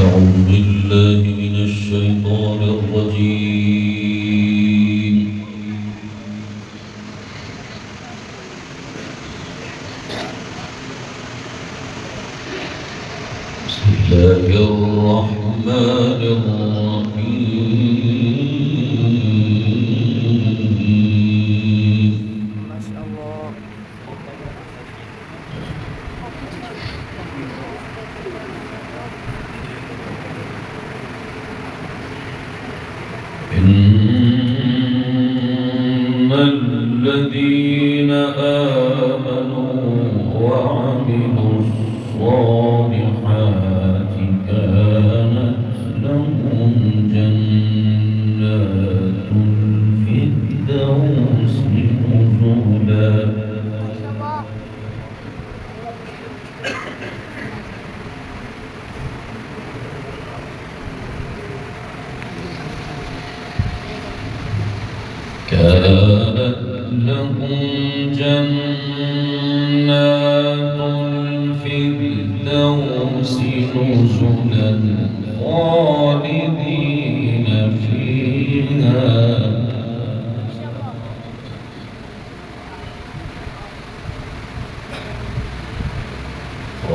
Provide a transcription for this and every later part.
أعوذ بالله من الشيطان الرجيم. بسم الله الرحمن الرحيم. ما شاء الله. إن الذين آمنوا وعملوا الصالحات كانت لهم جنات الفردوس نزلا. كانت لهم جنات الفردوس نزلا خالدين فيها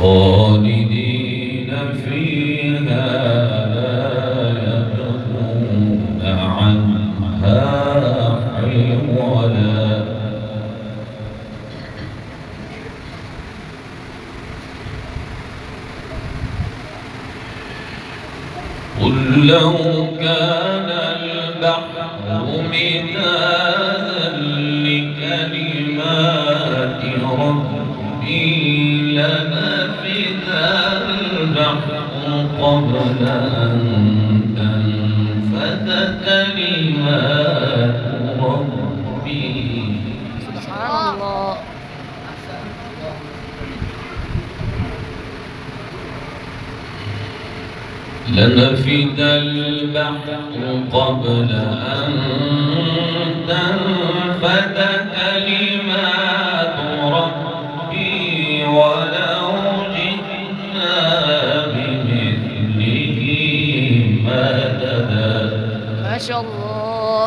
خالدين فيها لا يبغون عنها حولا. قل لو كان البحر مدادا لكلمات ربي لنفد البحر قبل أن تنفد كلمات ربي. سبحان الله. لنفد البحر قبل أن تنفد كلمات ربي ولو جئنا بمثله مددا. ما شاء الله.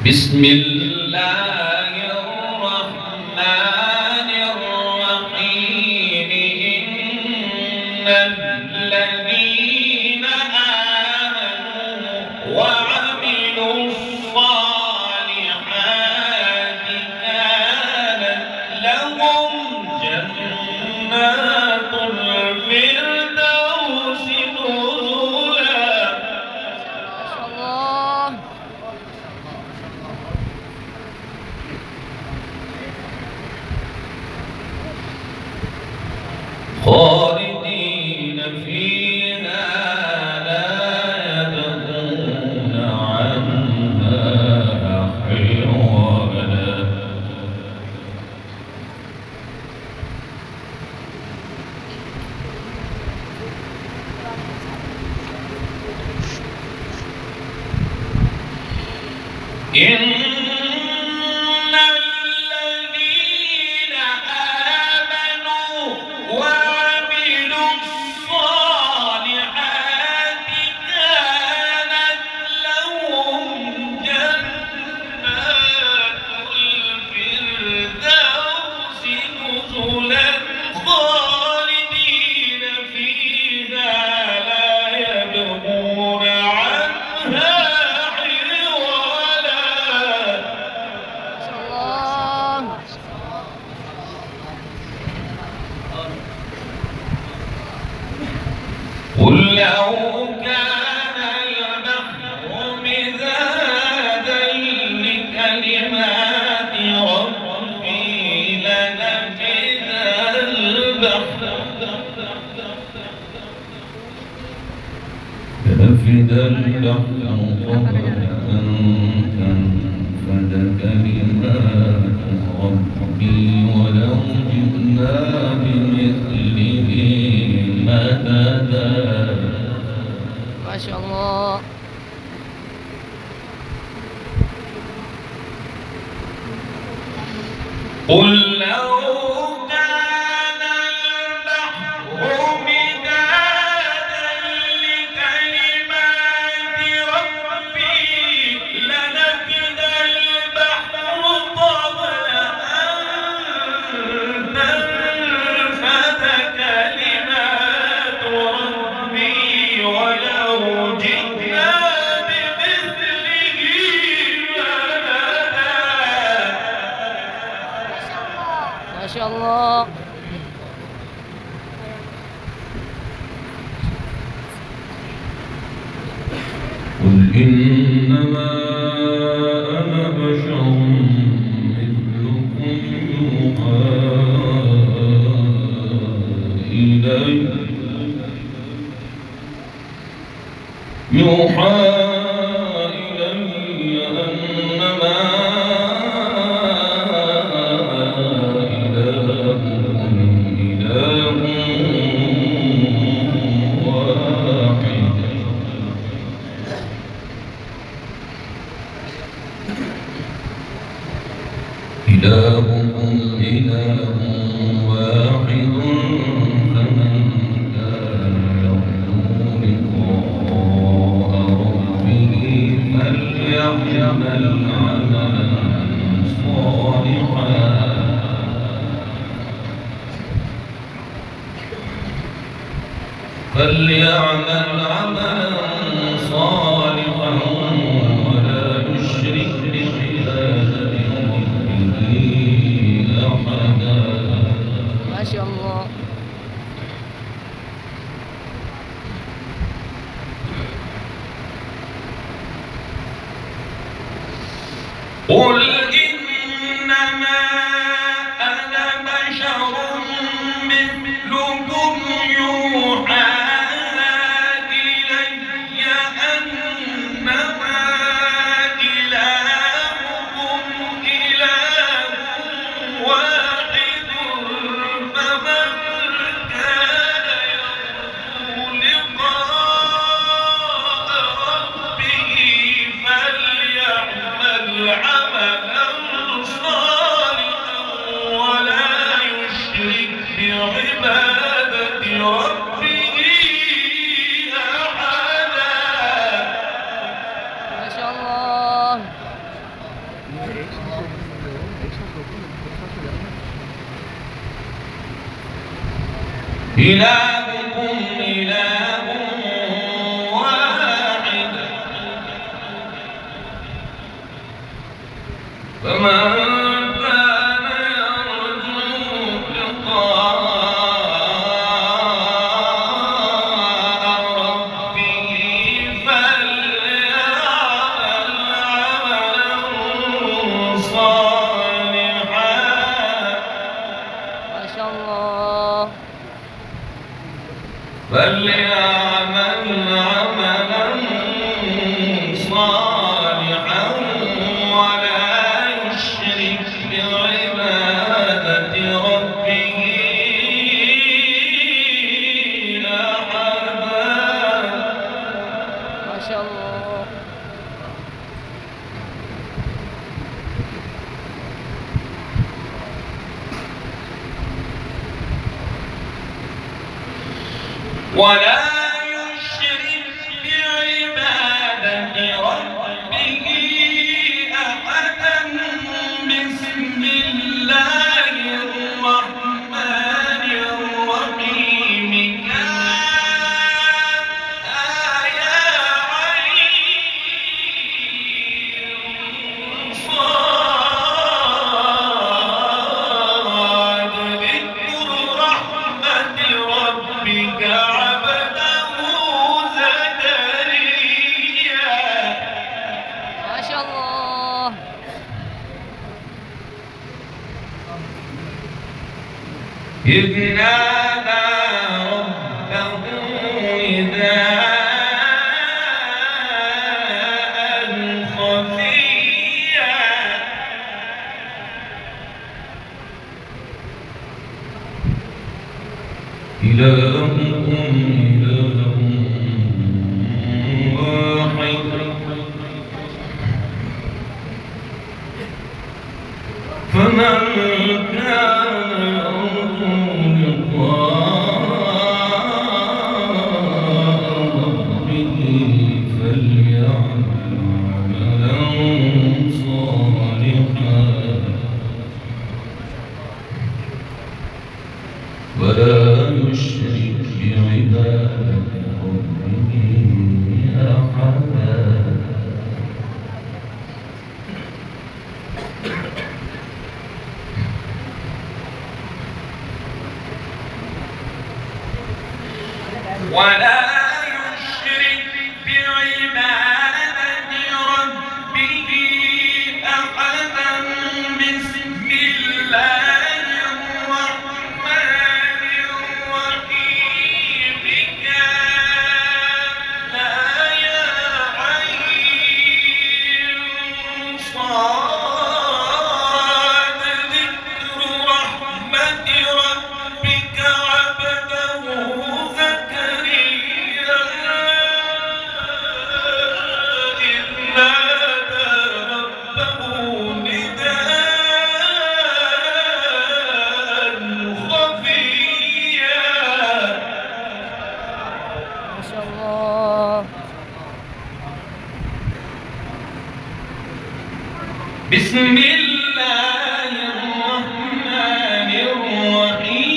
بسم الله الرحمن الرحيم. إن الذين آمنوا وعملوا الصالحات كانت لهم جنات الفردوس نزلا. ما شاء الله. خالدين فيها لا يبغون عنها حولا. إن الذين آمنوا وعملوا الصالحات كانت لهم جنات الفردوس نزلا خالدين فيها لا يبغون عنها حولا. ما شاء الله. قل لو كان البحر مدادا لكلمات ربي لنفد البحر قبل أن تنفد كلمات ربي ولو جئنا بمثله مددا. ما شاء الله. قل لو كان البحر مدادا لكلمات ربي لنفد البحر قبل أن تنفد كلمات ربي ولو جئنا بمثله مددا. ما شاء الله. قل إنما أنا بشر مثلكم يوحى إلي أنما إلهكم إله واحد. إلهكم إله واحد فمن كان يرجو لقاء ربه فليعمل عملا صالحا ولا يشرك بعبادة ربه أحدا. ما شاء الله. قل إنما أنا بشر مثلكم يوحى إلي أنما إلهكم إله واحد فمن كان يرجو لقاء ربه فليعمل عملا صالحا ولا يشرك بعبادة ربه أحدا. ما شاء الله. إلهكم إله واحد فمن كان يرجو لقاء ربه فليعمل عملا صالحا ما شاء الله. فليعمل عملا صالحا ولا يشرك بعبادة ربه أحدا. ما شاء الله. ولا يشرك بعبادة ربه أحدا. بسم الله الرحمن الرحيم. كافها يا عين صاد. ذكر رحمة ربك عبده زكريا. ما شاء الله. إذ نادى ربه نداء خفيا. إلهكم إله واحد فمن كان يرجو لقاء ربه فليعمل عملا صالحا ولا يشرك بعبادة ربه أحدا. ولا يشرك بعبادة ربه أحدا. بسم الله الرحمن الرحيم. كافها يا عين صاد. ذكر رحمة ربك عبده زكريا إذ نادى ربه نداء خفيا. ما شاء الله. بسم الله الرحمن الرحيم.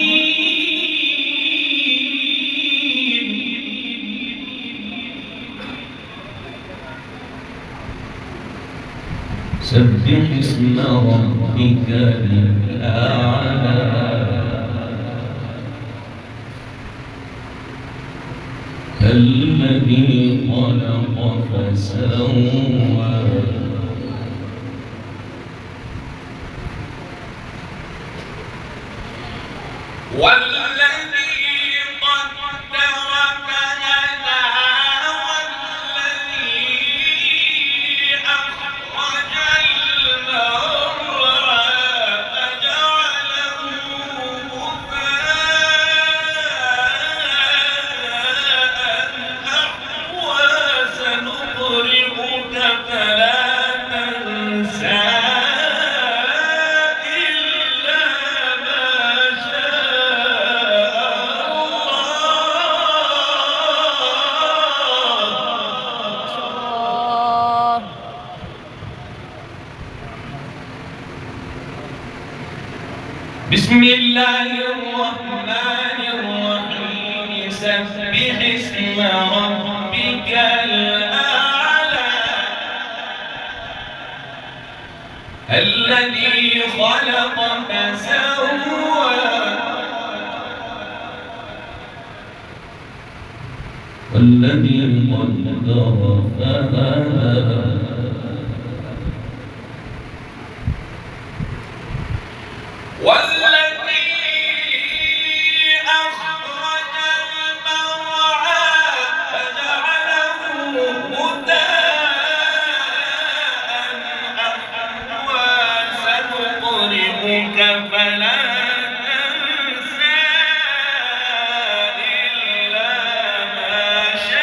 سبح اسم ربك الأعلى. الذي خلق فسوى والذي قدر فهدى والذي أخرج المرعى فجعله غثاء أحوى. سنقرئك فلا تنسى إلا ما شاء الله. بسم الله الرحمن الرحيم. سبح اسم ربك الأعلى. الذي خلق فسوى والذي قدر فهدى والذي أخرج المرعى فجعله غثاء أحوى. سنقرئك فلا تنسى إلا ما شاء الله.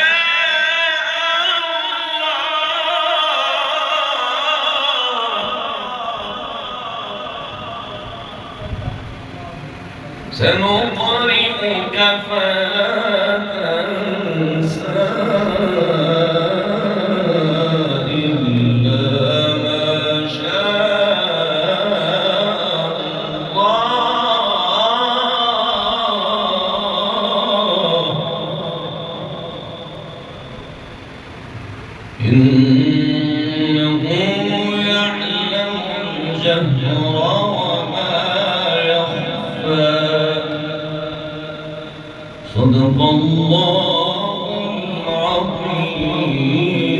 سنقرئك فلا تنسى إلا ما شاء الله. إنه يعلم الجهر وما يخفى. صدق الله العظيم.